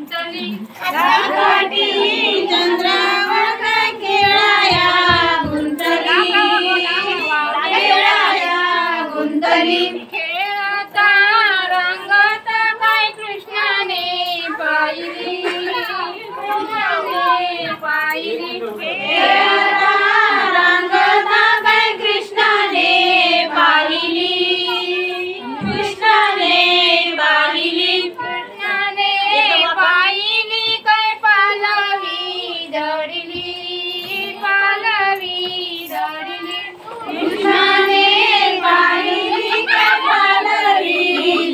गुंतली चंद्रावर काय खेळाया गुंतली खेळता रंगता काय कृष्णाने पाहिली खेळता रंगता काय कृष्णाने पाहिली काय पालवी दडली कृष्णाने पाहिली काय पालवी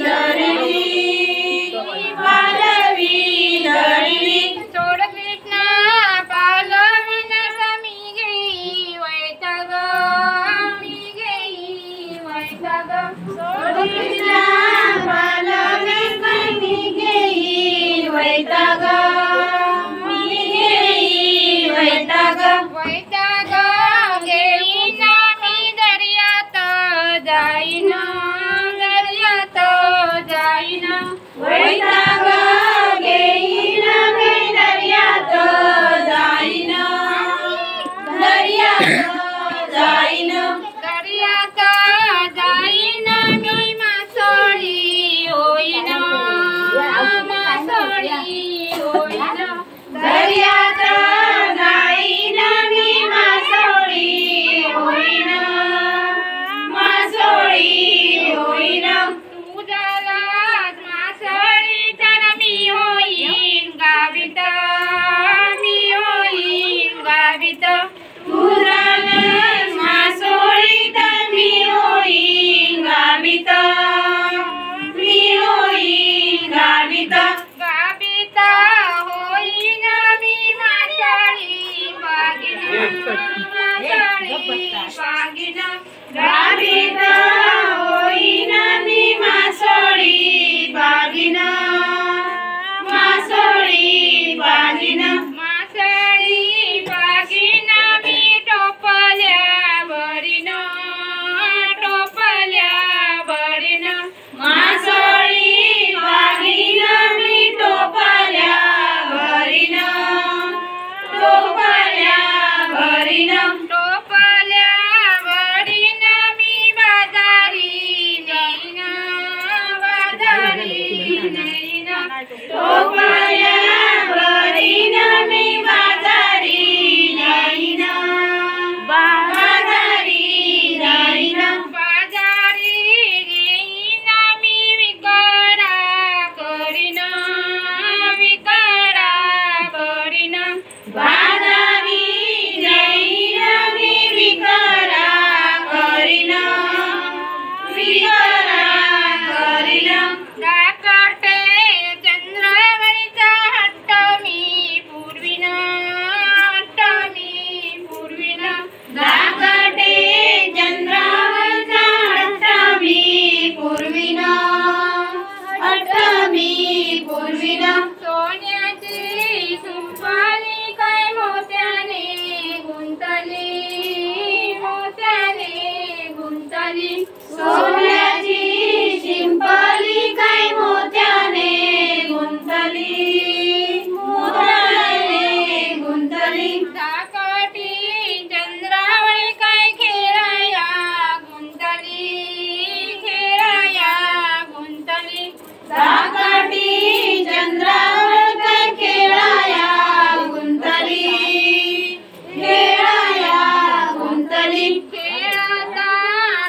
दडली सोड कृष्णा पालवी मी घेई वैताग सोड कृष्णा पालवी मी घेई वैताग घेईन मी दर्यात जाईन वैताग घेईन मी दर्यात जाईन मी मासोळी होईन दर्यात जाईन मी मासोळी होईन तुझ्याला मासोळी तर मी होईन गावीत तुझ्याला मासोळी तर मी होईन गावीत होईन मी मासोळी बागीन गावीत होईन मी मासोळी बागीन मी टोपल्यावरीन मासोळी बागीन मी टोपल्यावरीन मी बाजारी नेईन टोपल्यावरीन मी बाजारी नेईन मी विकरा करीन बाजारी नेईन मी विकरा करीन दाखवते चंद्रावळीचा हट्ट मी पूर्वीन दाखवते चंद्रावळीचा हट्ट मी पूर्वीन सोन्याची सुंपाली काय मोत्याने गुंतली सोन्याची शिंपली काय मोत्याने गुंतली दाखवती चंद्रावळी काय खेळाया गुंतली दाखवती चंद्रावळी काय खेळाया गुंतली खेळता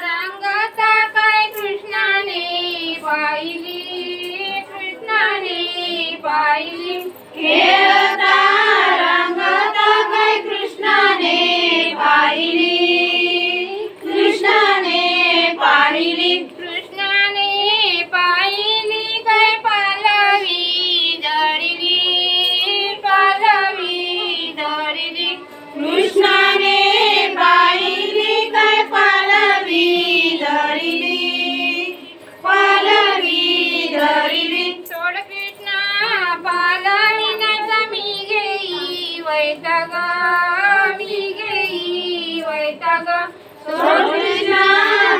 रंगता काय कृष्णाने पाहिली खेळता रंगता काय कृष्णाने पाहिली काय पालवी दडली कृष्णाने पाहिली काय पालवी दडली सोड कृष्णा पालवी मी घेई वैताग सोड कृष्णा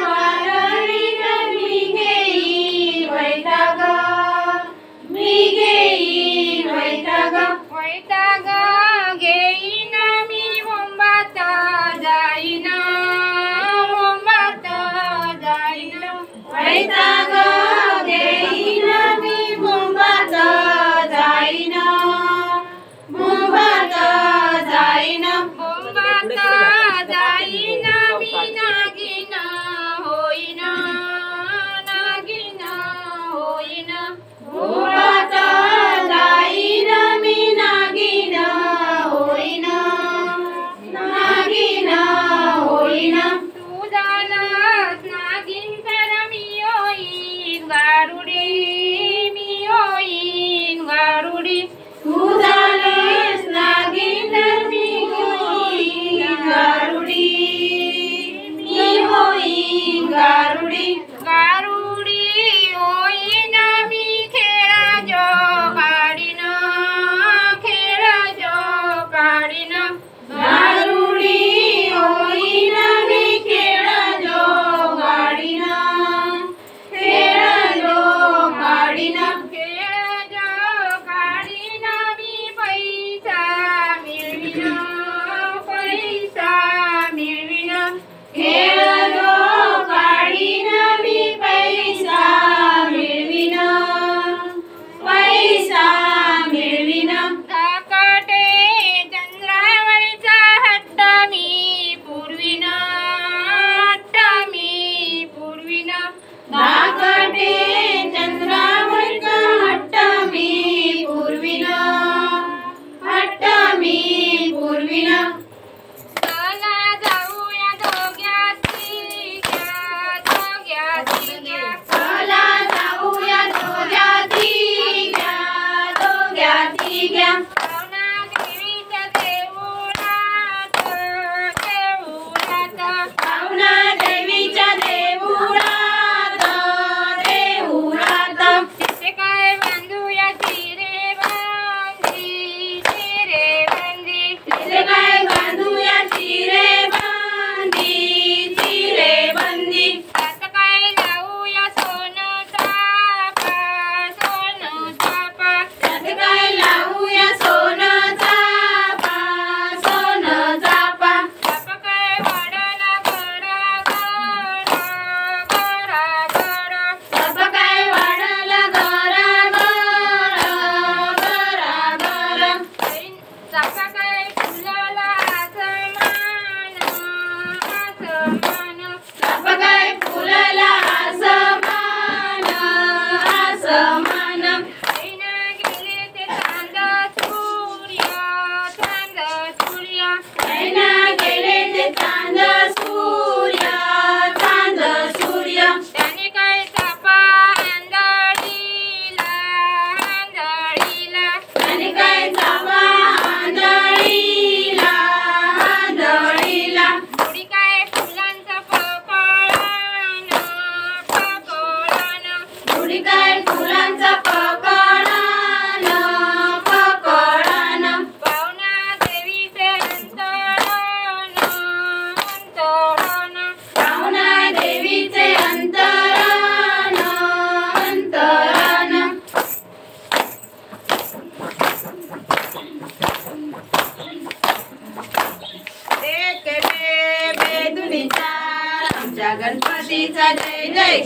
पालवी मी घेई वैताग गारुडी तू झालीस नागिन मी होईन गारुडी मी होईन गारुडी गारुडी होईन मी खेळा जो काढीन खेळा जो काढीन गारुडी होईन मी खेळा जो काढीन खेळा जो काढीन खेळा जो काढीन मी पैसा मिळविन पैसा मिळविन खेळ जो काढीन मी पैसा मिळविन पैसा मिळविन धाकटे चंद्रावरचा हट्ट मी पुरविन हट्ट मी पुरविन धाकटे चंद्रावरचा हट्ट मी पुरविन हट्ट मी पुरविन चला जाऊया दोघ्याती घ्या दोघ्याती घ्या चला जाऊया दोघ्याती घ्या दोघ्याती घ्या पावना देवीच्या देऊळात देऊळात पावना देवीच्या देऊळात देऊळात तिथे काय बांधूया चिरे बांधी चिरे बांधी तिथे काय बांधूया चिरे बांधी चिरे बांधी त्यात काय लावूया सोनं चापा सोनं चापा त्यात काय लावूया सोनं चापा सोनं चापा चापा काय वाढायला गरा गरा गरा चापा काय वाढायला गरा गरा गरा गरा चापा काय फुलाला आसमान आसमान चापा काय फुलाला आसमान आसमान ऐना गेले ते चांद सूर्य चांद सूर्य ऐना गेले ते चांद सूर्य चांद सूर्य त्याने काय चापा आंधळीला आंधळीला त्याने काय चापा आंधळीला आंधळीला थोडी काय फुलांचा पकळान पकळान थोडी काय फुलांचा पकळान पकळान पावना देवीचे अंतरण अंतरण पावना देवीचे अंतरण अंतरण एक बेदुनीचा आमच्या गणपतीचा जय जय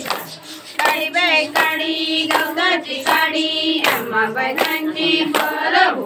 काळी बाई काळी गवताची काळी आम्हा बैलांची बरं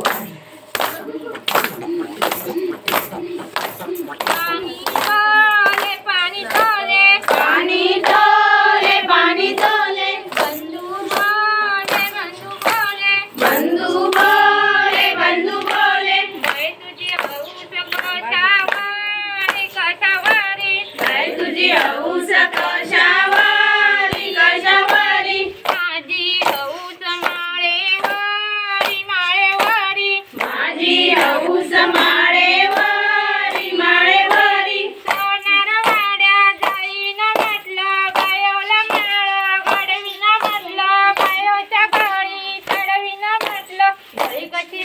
पाणी तोले पाणी तोले पाणी तोले पाणी तोले बंधू बोले बंधू बोले बंधू बोले बंधू बोले बाई तुझी हौस कशावारी कशावारी बाई तुझी हौस कशावारी कशावारी माझी हौस माळेवारी माळेवारी माझी हौस माळेवारी माळेवारी सोनार वाड्या जाईन म्हटलं बायोला मिळालं गडवीन म्हटलं बायोच्या गळी चढवीन म्हटलं गळी कशी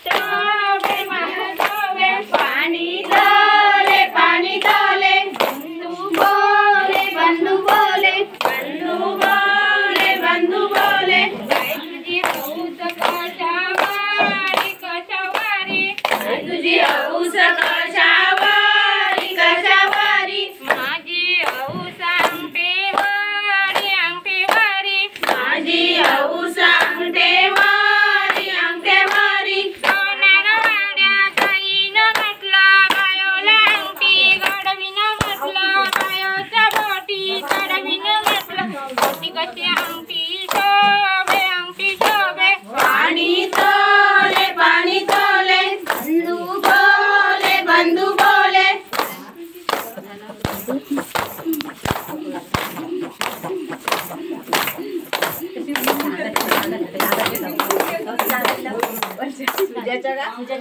तोबे महातोबे पाणी तोले पाणी तोले बंधू बोले बंधू बोले बंधू बोले बंधू बोले बाई तुझी हौस कशावारी कशावारी बाई तुझी हौस कशावारी कशावारी माझी हौस अंगठेवारी अंगठेवारी माझी हौस अंगठेवारी अंगठेवारी सोनार वाड्या जाईन म्हटलं बायोला अंगठी गडवीन म्हटलं बायोच्या बोटी चढवीन म्हटलं बोटी कशी अंगठी शोभे पाणी तोले बंधू बोले पूजा